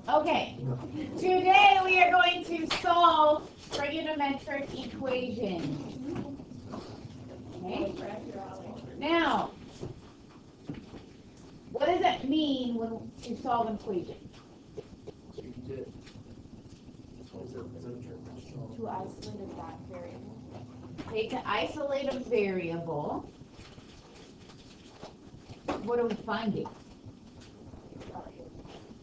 Okay, today we are going to solve trigonometric equations. Okay, now, what does it mean when you solve an equation? To isolate a variable. Okay, to isolate a variable, what are we finding?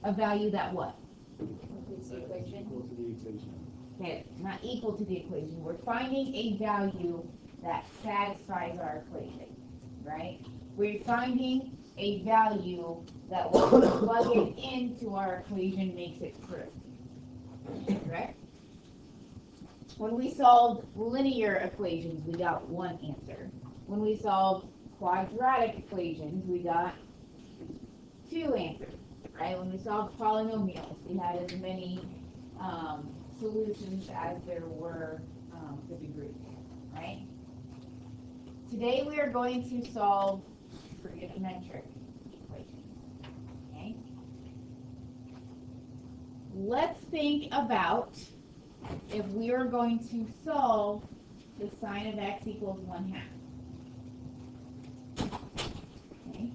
A value that what? Equal to the equation. Okay, not equal to the equation. We're finding a value that satisfies our equation, right? We're finding a value that when we plug it into our equation makes it true, correct? When we solved linear equations, we got one answer. When we solved quadratic equations, we got two answers, right? When we solved polynomials, we had as many solutions as there were the degree, right? Today we are going to solve trigonometric equations, okay? Let's think about if we are going to solve the sine of x equals 1/2. Okay.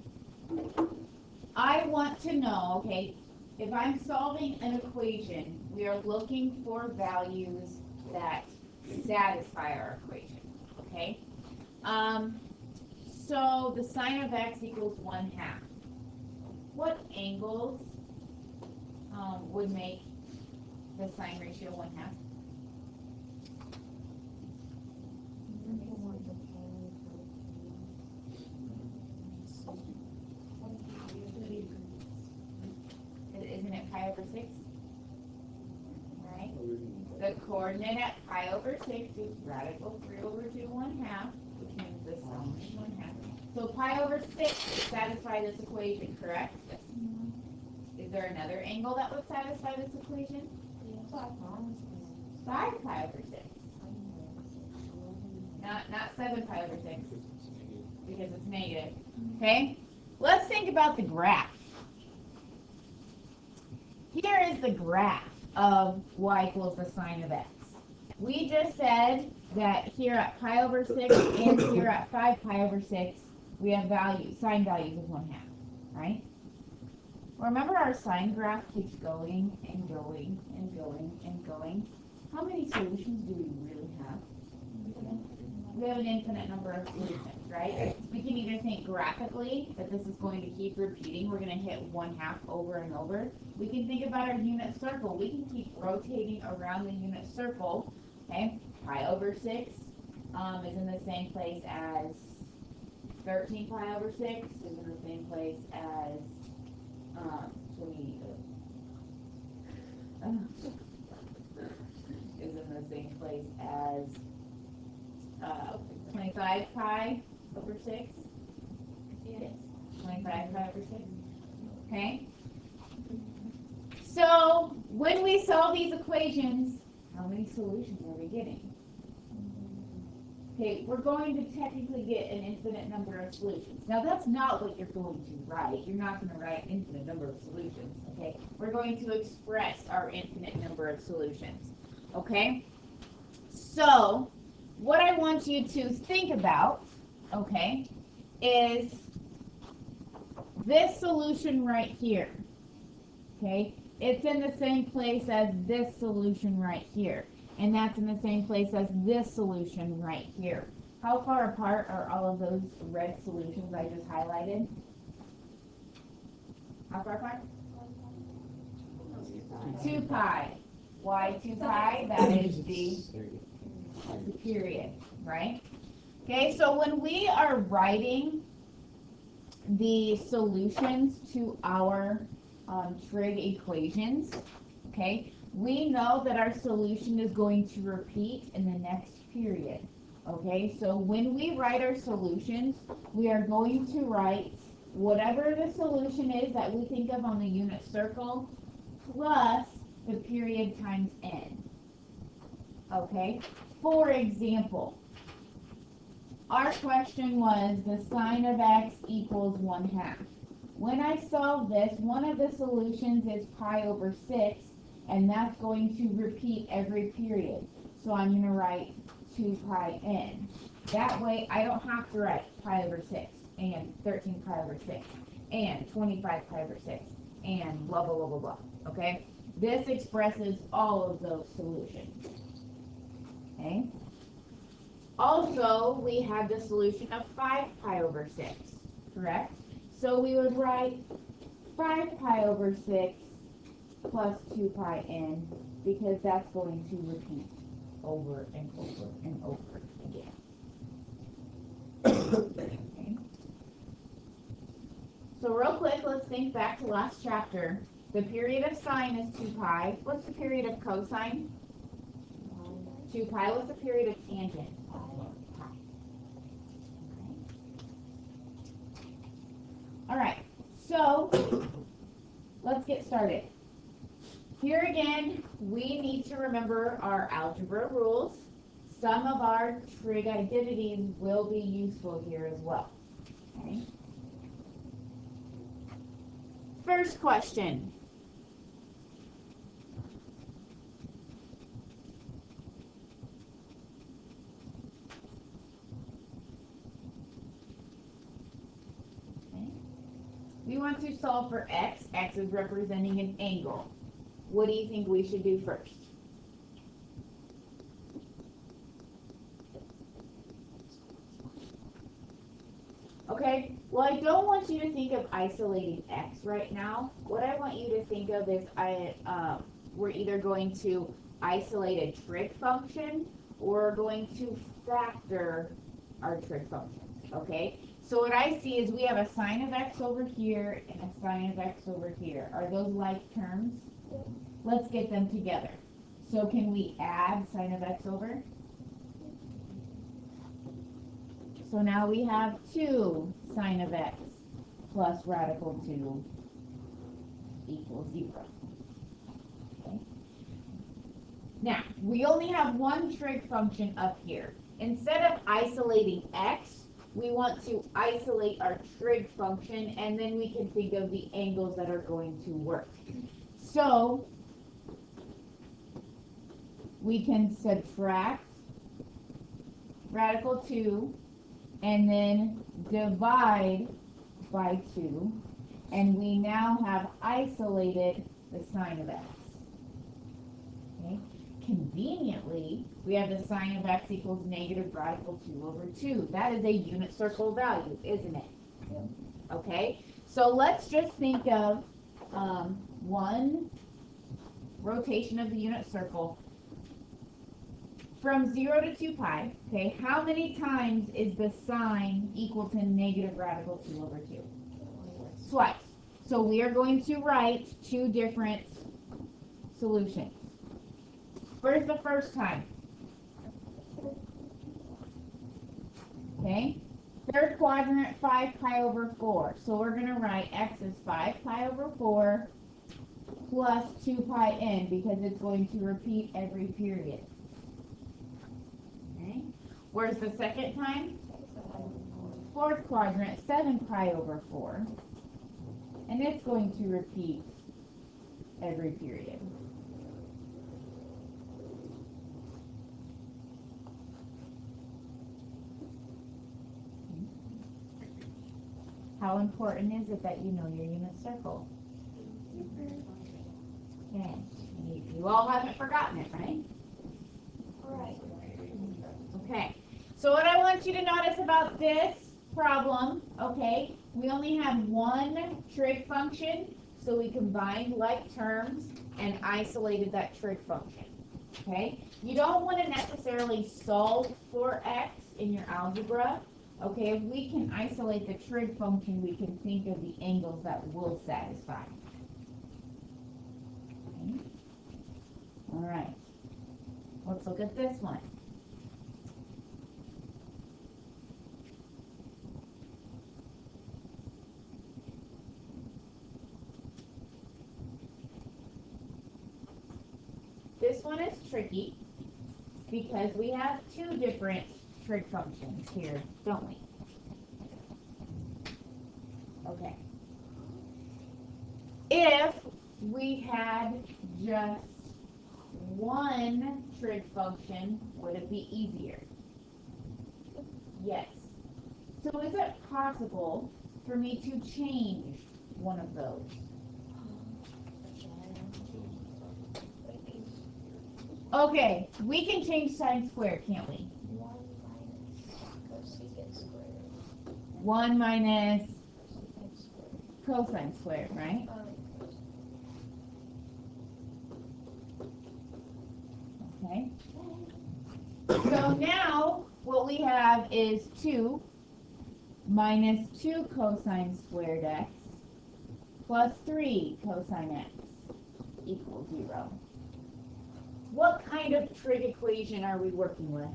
I want to know, okay, if I'm solving an equation, we are looking for values that satisfy our equation, okay? So the sine of x equals 1/2. What angles would make the sine ratio 1/2? Isn't it pi over 6? Right? The coordinate at pi over 6 is radical 3 over 2 1/2, which means the sum is 1/2. So pi over 6 would satisfy this equation, correct? Is there another angle that would satisfy this equation? 5 pi over 6. Not 7 pi over 6, because it's negative. Okay? Let's think about the graph. Here is the graph of y equals the sine of x. We just said that here at pi over 6 and here at 5 pi over 6, we have values, sine values of 1/2, right? Remember our sine graph keeps going and going and going and going. How many solutions do we really have? We have an infinite number of solutions, right? We can either think graphically that this is going to keep repeating. We're going to hit 1/2 over and over. We can think about our unit circle. We can keep rotating around the unit circle. Okay, pi over 6 is in the same place as 13 pi over 6 is in the same place as is in the same place as 25 pi over 6. Yes. 25 pi over 6. Okay? So, when we solve these equations, how many solutions are we getting? Okay, we're going to technically get an infinite number of solutions. Now, that's not what you're going to write. You're not going to write infinite number of solutions, okay? We're going to express our infinite number of solutions, okay? So, what I want you to think about, okay, is this solution right here, okay? It's in the same place as this solution right here, and that's in the same place as this solution right here. How far apart are all of those red solutions I just highlighted? How far apart? 2 pi. Why 2 pi? That is the period, right? Okay, so when we are writing the solutions to our trig equations, okay, we know that our solution is going to repeat in the next period. Okay, so when we write our solutions, we are going to write whatever the solution is that we think of on the unit circle plus the period times n. Okay, for example, our question was the sine of x equals 1/2. When I solve this, one of the solutions is pi over 6, and that's going to repeat every period. So I'm going to write 2 pi n. That way, I don't have to write pi over 6, and 13 pi over 6, and 25 pi over 6, and blah, blah, blah, blah, blah. Okay? This expresses all of those solutions. Okay? Also, we have the solution of 5 pi over 6, correct? So we would write 5 pi over 6 plus 2 pi n, because that's going to repeat over and over and over again. Okay. So real quick, let's think back to last chapter. The period of sine is 2 pi. What's the period of cosine? 2 pi. What's the period of tangent? Pi. Okay. All right, so let's get started. Here again, we need to remember our algebra rules. Some of our trig identities will be useful here as well. Okay. First question. We want to solve for x. X is representing an angle. What do you think we should do first? Okay, well, I don't want you to think of isolating x right now. What I want you to think of is we're either going to isolate a trig function or going to factor our trig functions, okay? So what I see is we have a sine of x over here and a sine of x over here. Are those like terms? Yeah. Let's get them together. So can we add sine of x over? So now we have 2 sine of x plus radical 2 equals 0. Okay. Now, we only have one trig function up here. Instead of isolating x, we want to isolate our trig function, and then we can think of the angles that are going to work. So, we can subtract radical 2, and then divide by 2, and we now have isolated the sine of x. Okay. Conveniently, we have the sine of x equals negative radical 2 over 2. That is a unit circle value, isn't it? Yeah. Okay, so let's just think of one rotation of the unit circle. From 0 to 2 pi, okay, how many times is the sine equal to negative radical 2 over 2? Twice. So we are going to write 2 different solutions. Where's the first time? Okay. Third quadrant, 5 pi over 4. So we're going to write x is 5 pi over 4 plus 2 pi n, because it's going to repeat every period. Okay. Where's the second time? Fourth quadrant, 7 pi over 4. And it's going to repeat every period. How important is it that you know your unit circle? Okay. You all haven't forgotten it, right? Right. Okay. So what I want you to notice about this problem, okay, we only have one trig function, so we combined like terms and isolated that trig function. Okay? You don't want to necessarily solve for x in your algebra. Okay, if we can isolate the trig function, we can think of the angles that will satisfy. Okay. All right. Let's look at this one. This one is tricky because we have 2 different trig functions here, don't we? Okay. if we had just one trig function, would it be easier? Yes. So is it possible for me to change one of those? Okay, we can change sine squared, can't we? 1 minus cosine squared, right? Okay. So now what we have is 2 minus 2 cosine squared x plus 3 cosine x equals 0. What kind of trig equation are we working with?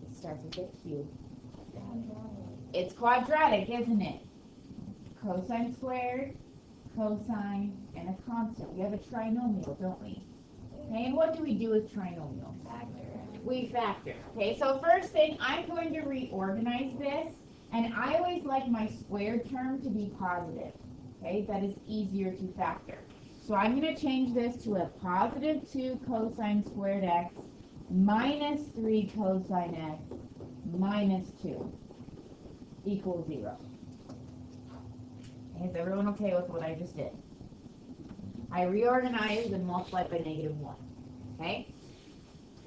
It starts with a Q. It's quadratic, isn't it? Cosine squared, cosine, and a constant. We have a trinomial, don't we? Okay, and what do we do with trinomials? We factor. Okay, so first thing, I'm going to reorganize this, and I always like my squared term to be positive. Okay, that is easier to factor. So I'm going to change this to a positive 2 cosine squared x minus 3 cosine x minus 2 equals 0. Okay, is everyone okay with what I just did? I reorganized and multiplied by -1. Okay?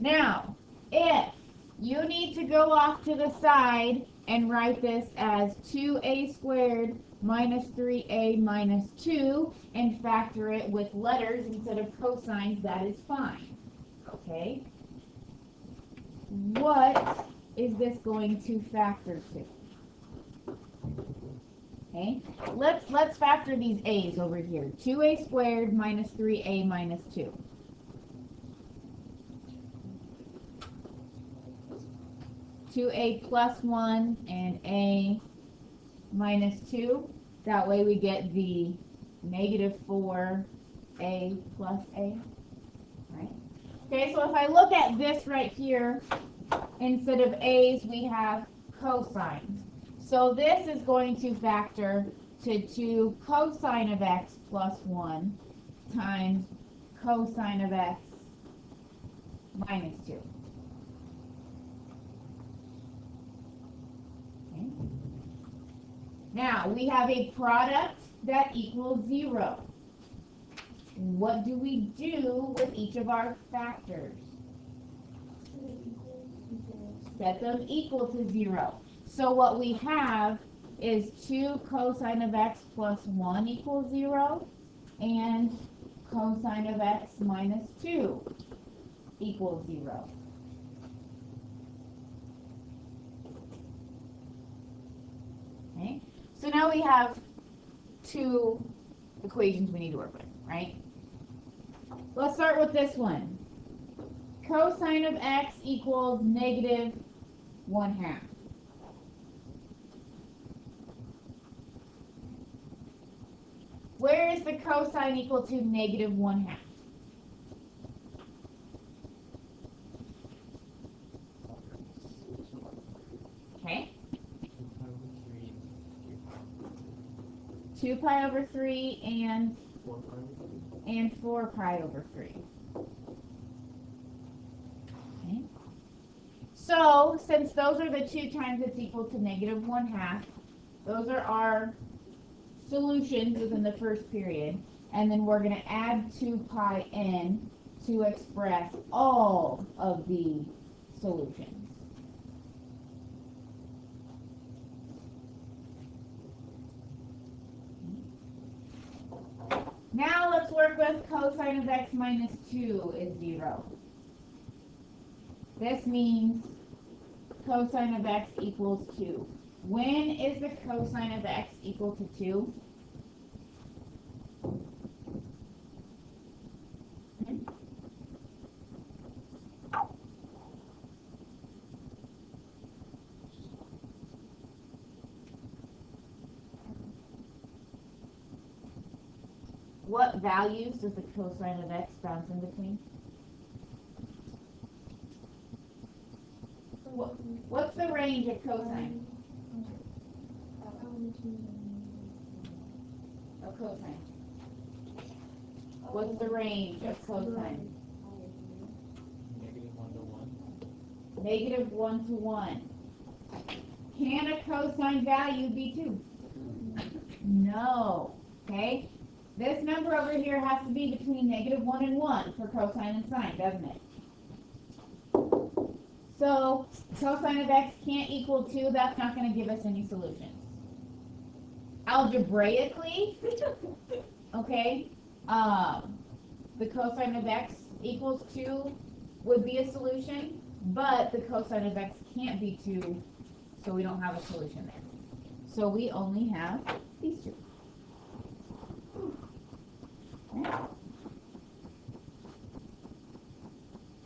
Now, if you need to go off to the side and write this as 2a squared minus 3a minus 2 and factor it with letters instead of cosines, that is fine. Okay? What is this going to factor to? Okay, let's factor these a's over here. 2a squared minus 3a minus 2. Two a plus 1 and a minus 2. That way we get the -4a plus a. Right? Okay, so if I look at this right here, instead of a's, we have cosines. So this is going to factor to 2 cosine of x plus 1 times cosine of x minus 2. Okay. Now, we have a product that equals 0. What do we do with each of our factors? Set them equal to 0. So what we have is 2 cosine of x plus 1 equals 0, and cosine of x minus 2 equals 0. Okay, so now we have two equations we need to work with, right? Let's start with this one. Cosine of x equals -1/2. Where is the cosine equal to -1/2? Okay. 2 pi over 3 and 4 pi over 3. Okay. So, since those are the two times it's equal to -1/2, those are our solutions within the first period, and then we're going to add 2 pi n to express all of the solutions. Now let's work with cosine of x minus 2 is 0. This means cosine of x equals 2. When is the cosine of x equal to 2? What values does the cosine of x bounce in between? What's the range of cosine? cosine? What's the range of cosine? -1 to 1. -1 to 1. Can a cosine value be 2? No. Okay? This number over here has to be between -1 and 1 for cosine and sine, doesn't it? So cosine of x can't equal 2. That's not going to give us any solutions. Algebraically, okay, the cosine of x equals 2 would be a solution, but the cosine of x can't be 2, so we don't have a solution there. So we only have these two. Okay.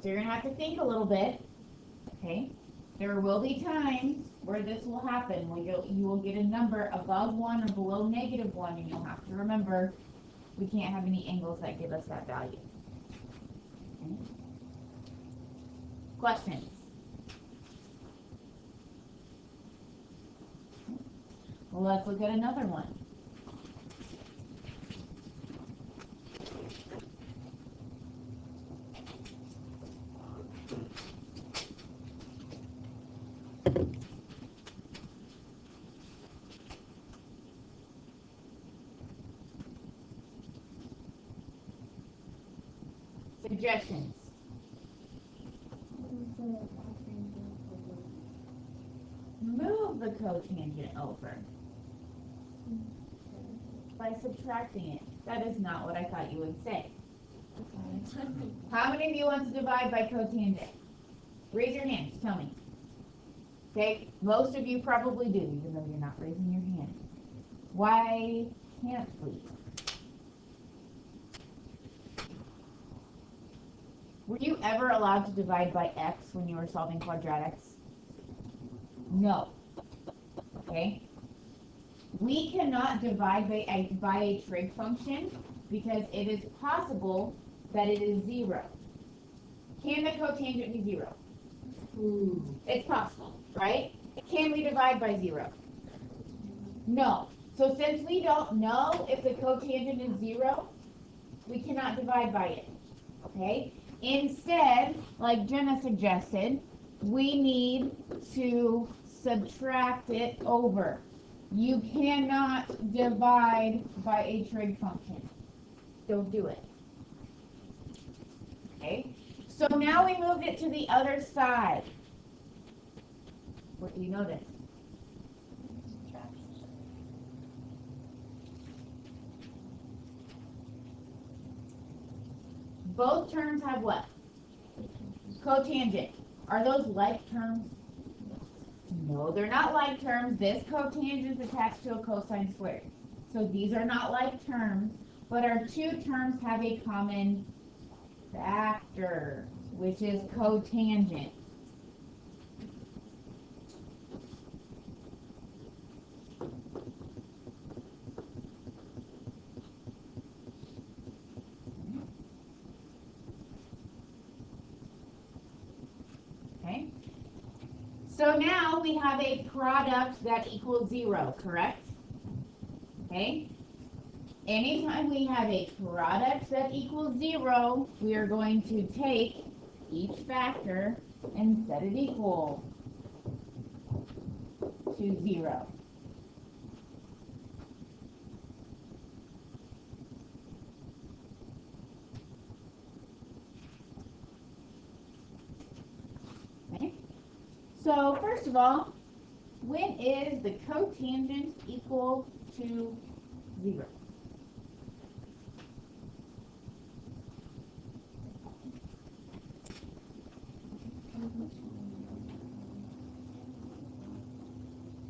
So you're going to have to think a little bit, okay? There will be times where this will happen, where you will get a number above 1 or below -1, and you'll have to remember we can't have any angles that give us that value. Okay. Questions? Well, let's look at another one. Suggestions? Move the cotangent over by subtracting it. That is not what I thought you would say. How many of you want to divide by cotangent? Raise your hands, tell me. Okay, most of you probably do, even though you're not raising your hand. Why can't we? Were you ever allowed to divide by x when you were solving quadratics? No. Okay? We cannot divide by a trig function because it is possible that it is 0. Can the cotangent be 0? It's possible, right? Can we divide by 0? No. So since we don't know if the cotangent is 0, we cannot divide by it. Okay? Instead, like Jenna suggested, we need to subtract it over. You cannot divide by a trig function. Don't do it. Okay? So now we moved it to the other side. What do you notice? Both terms have what? Cotangent. Are those like terms? No, they're not like terms. This cotangent is attached to a cosine squared. So these are not like terms, but our two terms have a common factor, which is cotangent. Okay. So now we have a product that equals 0, correct? Okay. Anytime we have a product that equals 0, we are going to take each factor and set it equal to 0. Okay. So first of all, when is the cotangent equal to 0?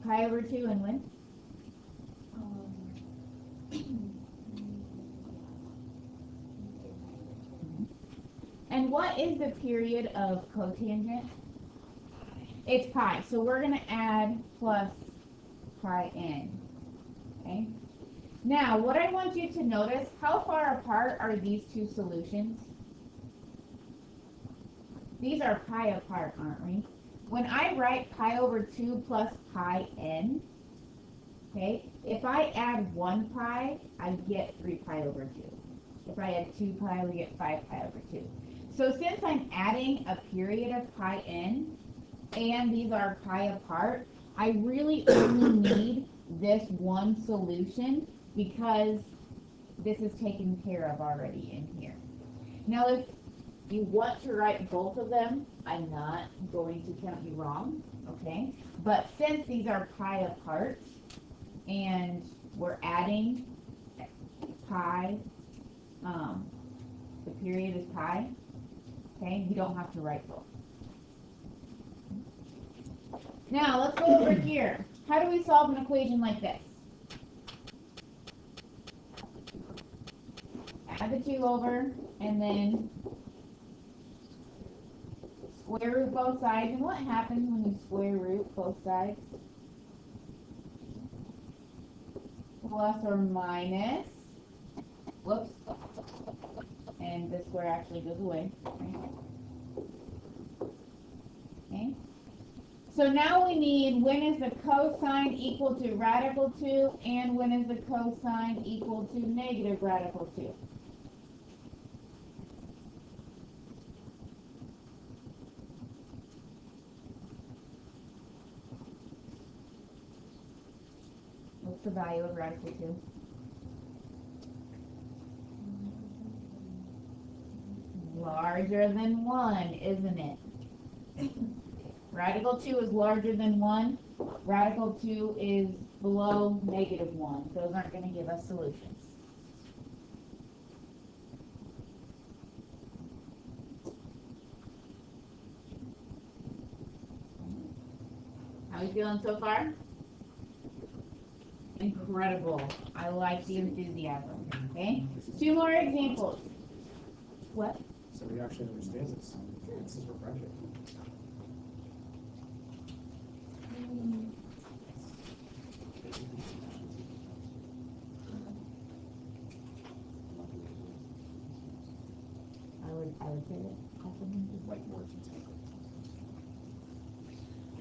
Pi over 2 and when? And what is the period of cotangent? It's pi. So we're going to add plus pi n. Okay. Now, what I want you to notice, how far apart are these two solutions? These are pi apart, aren't we? When I write pi over 2 plus pi n, Okay, if I add 1 pi, I get 3 pi over 2. If I add 2 pi, we get 5 pi over 2. So since I'm adding a period of pi in, and these are pi apart, I really only need this one solution because this is taken care of already in here. Now if you want to write both of them, I'm not going to count you wrong, okay? But since these are pi apart, and we're adding pi, the period is pi, okay? You don't have to write both. Now, let's go over here. How do we solve an equation like this? Add the 2 over, and then square root both sides. And what happens when you square root both sides? Plus or minus. Whoops. And the square actually goes away. Okay. So now we need when is the cosine equal to radical 2 and when is the cosine equal to negative radical 2. What's the value of radical 2? Larger than 1, isn't it? Radical 2 is larger than 1. Radical 2 is below negative 1. Those aren't going to give us solutions. How are you feeling so far? Incredible. I like the enthusiasm. Okay? 2 more examples. What? So we actually understand this. This is refreshing. I would say that. Like more detail.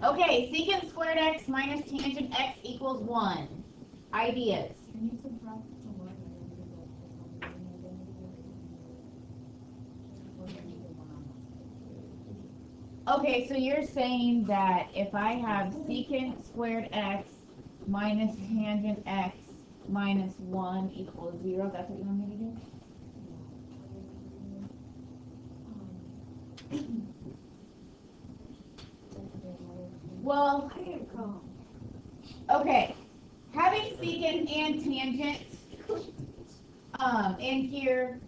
Okay, secant squared x minus tangent x equals 1. Ideas. Can you subtract the one? Okay, so you're saying that if I have secant squared x minus tangent x minus 1 equals 0, that's what you want me to do? Well, okay, having secant and tangent in here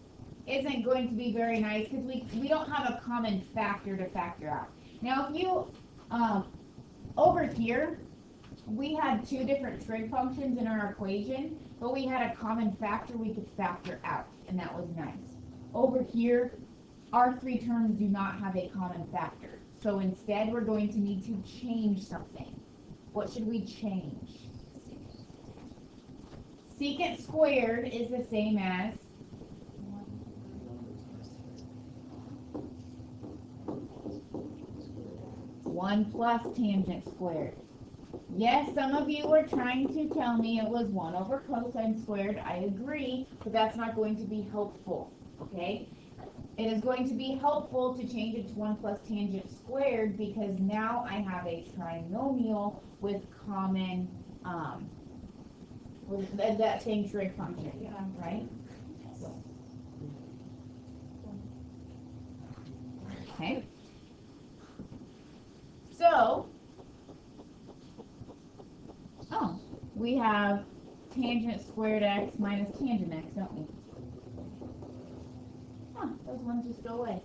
isn't going to be very nice because we don't have a common factor to factor out. Now, if you, over here, we had 2 different trig functions in our equation, but we had a common factor we could factor out, and that was nice. Over here, our 3 terms do not have a common factor. So instead, we're going to need to change something. What should we change? Secant squared is the same as 1 plus tangent squared. Yes, some of you were trying to tell me it was 1 over cosine squared. I agree, but that's not going to be helpful, okay? It is going to be helpful to change it to 1 plus tangent squared because now I have a trinomial with common, with that same trig function, right? Okay. So, we have tangent squared x minus tangent x, don't we? Those ones just go away.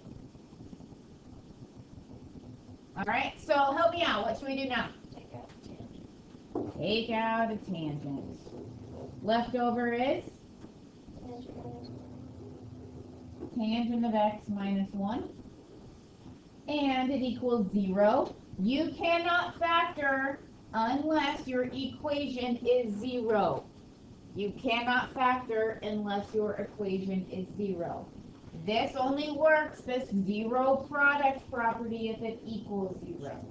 Alright, so help me out. What should we do now? Take out a tangent. Leftover is? Tangent of x minus 1. And it equals 0. You cannot factor unless your equation is 0. You cannot factor unless your equation is 0. This only works, this 0 product property, if it equals 0.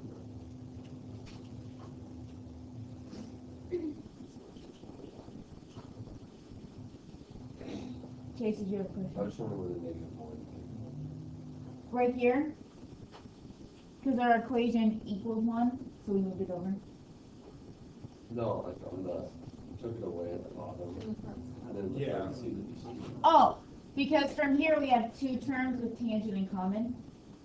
Chase, did you have a I question? was wondering where the negative one came Right here? Because our equation equals 1, so we moved it over. from. No, like on the, took it away at the bottom, and then the Yeah. parentheses that you see. Oh, because from here we have two terms with tangent in common.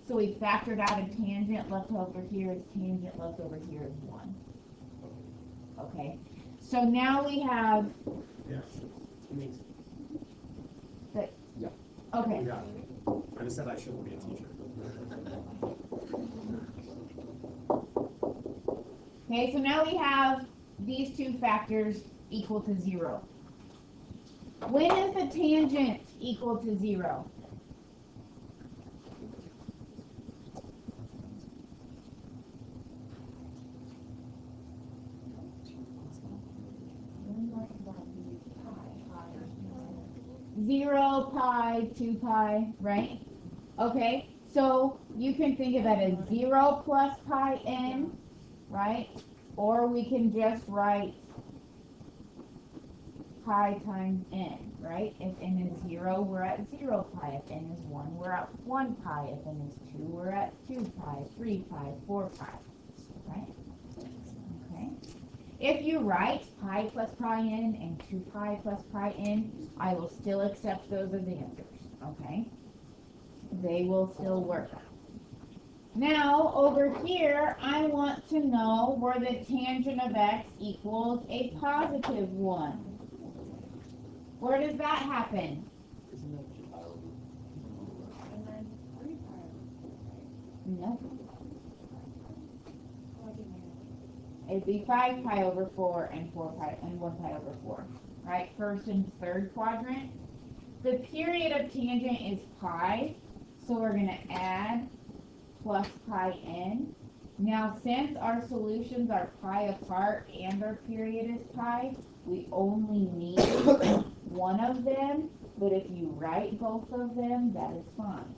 So we factored out a tangent, left over here is tangent, left over here is 1. Okay. So now we have, Yeah. It makes, okay. we got it. I just said I shouldn't be a teacher. Okay, so now we have these two factors equal to 0. When is the tangent equal to 0? Zero, pi, 2 pi, right? Okay, so you can think of it as 0 plus pi n, right? Or we can just write pi times n, right? If n is 0, we're at 0 pi. If n is 1, we're at 1 pi. If n is 2, we're at 2 pi, 3 pi, 4 pi, right? Okay. If you write pi plus pi n and 2 pi plus pi n, I will still accept those as answers, okay? They will still work. Now, over here, I want to know where the tangent of x equals a positive 1. Where does that happen? And then 3 pi. No. Oh, I didn't hear It'd be 5 pi over 4 and 4 pi and 1 pi over 4, right? First and third quadrant. The period of tangent is pi, so we're going to add plus pi n. Now, since our solutions are pi apart and our period is pi, we only need one of them, but if you write both of them, that is fine.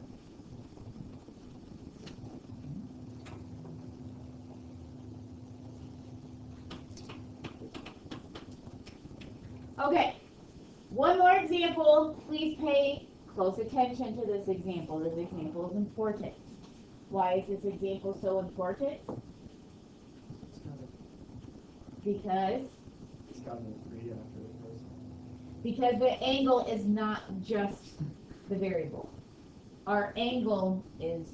Okay, one more example. Please pay close attention to this example. This example is important. Why is this example so important? Because It's got an 3 after the first. because the angle is not just the variable. Our angle is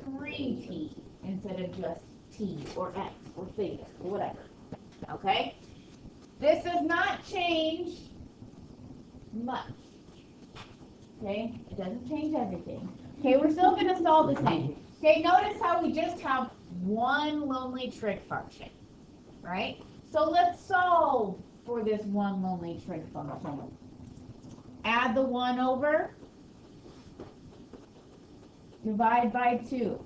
3t instead of just t or x or theta or whatever. Okay? This does not change much. Okay? It doesn't change everything. Okay, we're still going to solve the same. Okay, notice how we just have one lonely trig function, right? So let's solve for this one lonely trig function. Add the 1 over, divide by 2.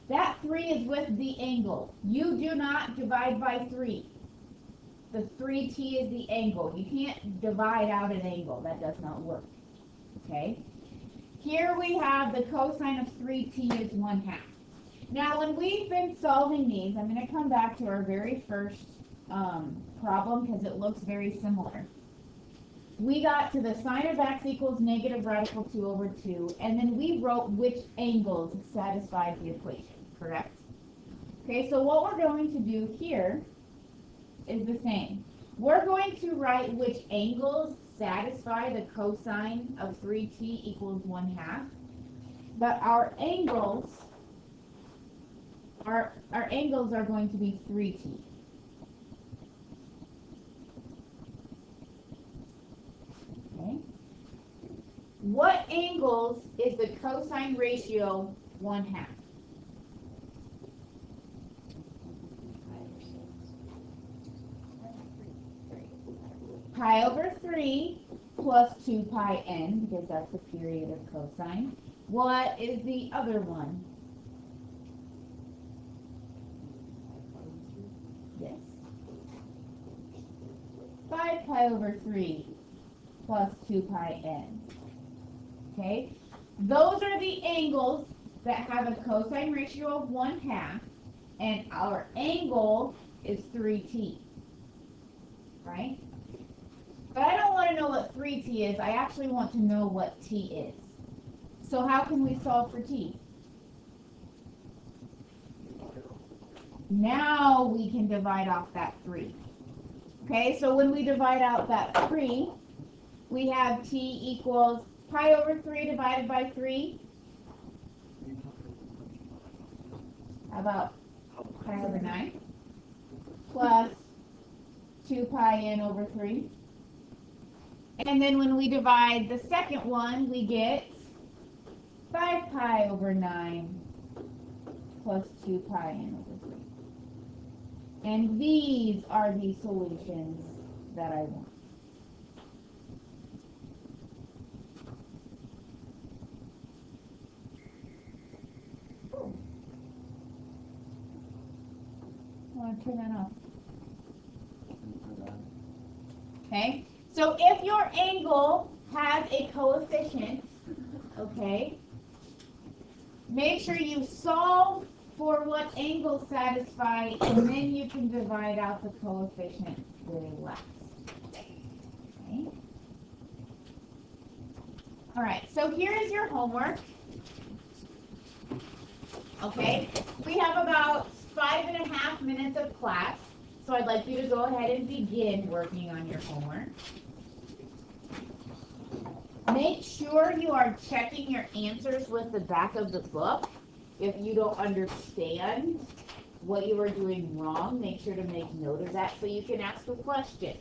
That 3 is with the angle. You do not divide by 3. The 3t is the angle. You can't divide out an angle. That does not work. Okay? Here we have the cosine of 3t is 1/2. Now, when we've been solving these, I'm going to come back to our very first problem because it looks very similar. We got to the sine of x equals negative radical 2 over 2, and then we wrote which angles satisfied the equation, correct? Okay, so what we're going to do here is the same. We're going to write which angles satisfy the cosine of 3t equals 1/2, but our angles are going to be 3t. Okay. What angles is the cosine ratio 1/2? Pi over 3 plus 2 pi n, because that's the period of cosine. What is the other one? Yes. 5 pi over 3 plus 2 pi n. Okay? Those are the angles that have a cosine ratio of 1/2, and our angle is 3t. Right? But 3t is, I actually want to know what t is. So how can we solve for t? Now we can divide off that 3. Okay, so when we divide out that 3, we have t equals pi over 3 divided by 3. How about pi over 9? Plus 2 pi n over 3. And then when we divide the second one, we get 5 pi over 9 plus 2 pi n over 3. And these are the solutions that I want. I want to turn that off. Okay, so if your angle has a coefficient, okay, make sure you solve for what angle satisfied, and then you can divide out the coefficient very last. Okay. All right, so here is your homework. Okay, we have about 5.5 minutes of class, so I'd like you to go ahead and begin working on your homework. Make sure you are checking your answers with the back of the book. If you don't understand what you are doing wrong, make sure to make note of that so you can ask a question.